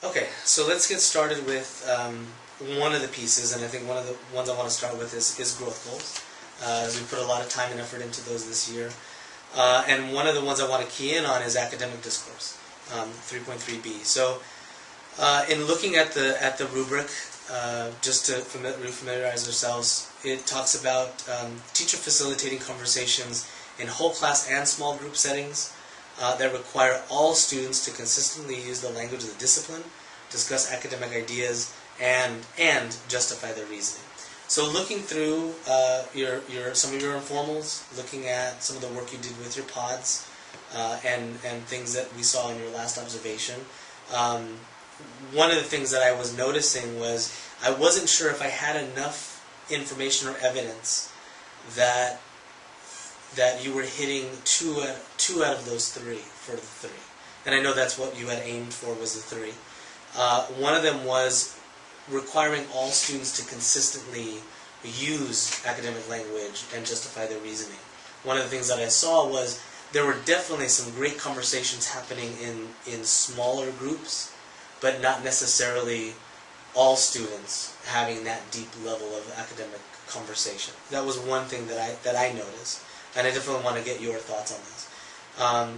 Okay, so let's get started with one of the pieces, and I think one of the ones I want to start with is growth goals. As we put a lot of time and effort into those this year. And one of the ones I want to key in on is academic discourse, 3.3b. So in looking at the rubric, just to familiarize ourselves, it talks about teacher facilitating conversations in whole class and small group settings that require all students to consistently use the language of the discipline, discuss academic ideas, and justify their reasoning. So looking through some of your informals, looking at some of the work you did with your pods, and things that we saw in your last observation, one of the things that I was noticing was I wasn't sure if I had enough information or evidence that you were hitting two out of those three for the three. And I know that's what you had aimed for, was the three. One of them was requiring all students to consistently use academic language and justify their reasoning. One of the things that I saw was there were definitely some great conversations happening in smaller groups, but not necessarily all students having that deep level of academic conversation. That was one thing that I noticed, and I definitely want to get your thoughts on this.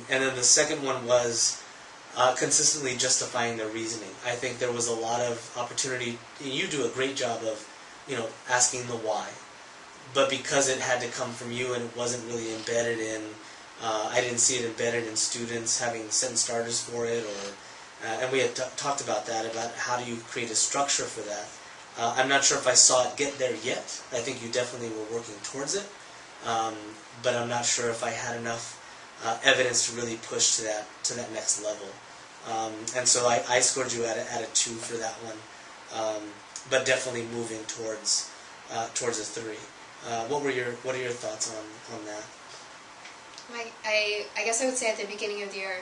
And then the second one was consistently justifying their reasoning. I think there was a lot of opportunity. You do a great job of, asking the why, but because it had to come from you and it wasn't really embedded in, I didn't see it embedded in students having sentence starters for it, and we had talked about that, about how do you create a structure for that. I'm not sure if I saw it get there yet. I think you definitely were working towards it, but I'm not sure if I had enough evidence to really push to that next level. And so I scored you at a 2 for that one, but definitely moving towards a 3. What are your thoughts on that? I guess I would say at the beginning of the year,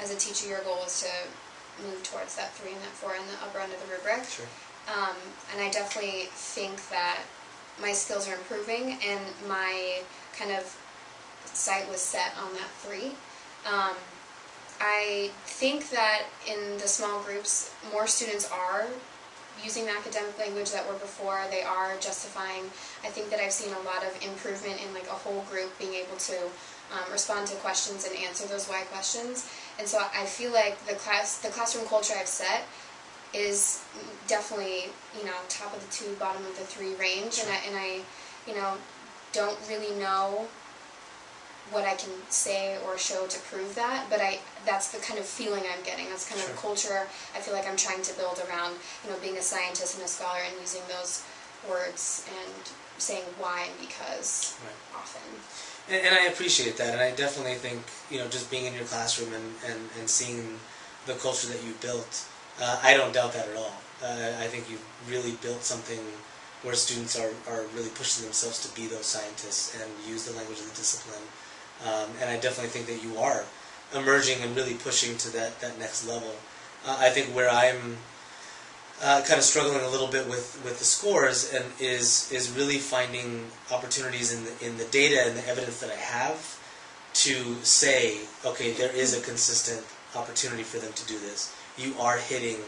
as a teacher, your goal was to move towards that 3 and that 4 in the upper end of the rubric. Sure. And I definitely think that my skills are improving, and my kind of sight was set on that 3. I think that in the small groups, more students are using the academic language that were before. They are justifying. I think that I've seen a lot of improvement in a whole group being able to respond to questions and answer those why questions. And so I feel like the classroom culture I've set is definitely top of the 2, bottom of the 3 range. Sure. And I don't really know what I can say or show to prove that, but that's the kind of feeling I'm getting. That's kind Sure. of culture I feel like I'm trying to build around, being a scientist and a scholar and using those words and saying why and because often. And I appreciate that, and I definitely think, just being in your classroom and seeing the culture that you built, I don't doubt that at all. I think you've really built something where students are really pushing themselves to be those scientists and use the language of the discipline. And I definitely think that you are emerging and really pushing to that next level. I think where I'm kind of struggling a little bit with the scores and is really finding opportunities in the data and the evidence that I have to say, okay, there is a consistent opportunity for them to do this. You are hitting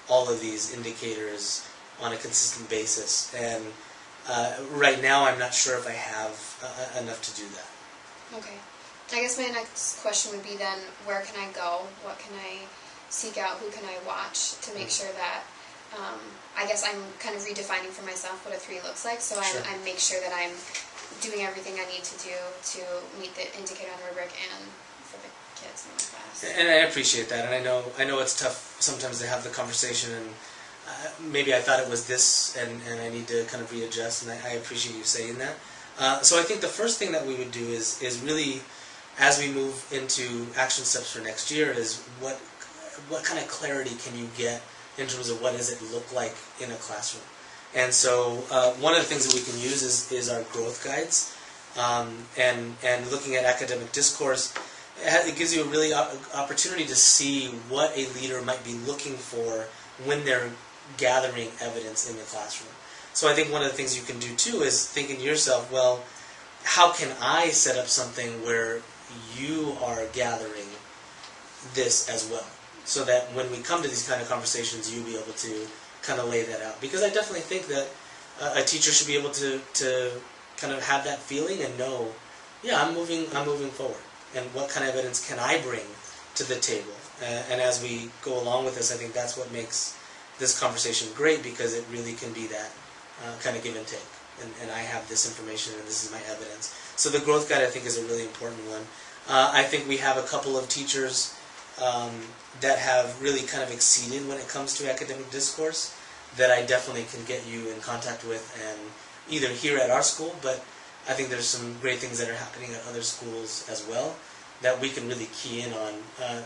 all of these indicators on a consistent basis, and right now I'm not sure if I have enough to do that. Okay. I guess my next question would be then, where can I go? What can I seek out? Who can I watch to make sure that, I guess I'm kind of redefining for myself what a 3 looks like, so Sure. I make sure that I'm doing everything I need to do to meet the indicator on the rubric and for the kids in my class. And I appreciate that, and I know it's tough sometimes to have the conversation, and maybe I thought it was this, and I need to kind of readjust, and I appreciate you saying that. So I think the first thing that we would do is really, as we move into action steps for next year, is what kind of clarity can you get in terms of what does it look like in a classroom. And so one of the things that we can use is our growth guides, and looking at academic discourse, it gives you a really opportunity to see what a leader might be looking for when they're gathering evidence in the classroom. So I think one of the things you can do too is thinking to yourself, well, how can I set up something where you are gathering this as well? so that when we come to these kind of conversations, you'll be able to kind of lay that out. Because I definitely think that a teacher should be able to kind of have that feeling and know, yeah, I'm moving forward, and what kind of evidence can I bring to the table? And as we go along with this, I think that's what makes this conversation great, because it really can be that kind of give and take. And I have this information, and this is my evidence. So the growth guide, I think, is a really important one. I think we have a couple of teachers that have really kind of exceeded when it comes to academic discourse that I definitely can get you in contact with, and either here at our school, but I think there's some great things that are happening at other schools as well that we can really key in on.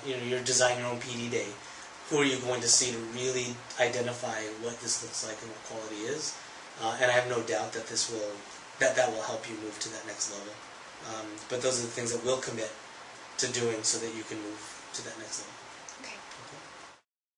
Your design your own PD day. Who are you going to see to really identify what this looks like and what quality is? And I have no doubt that that will help you move to that next level. But those are the things that we'll commit to doing so that you can move to that next level.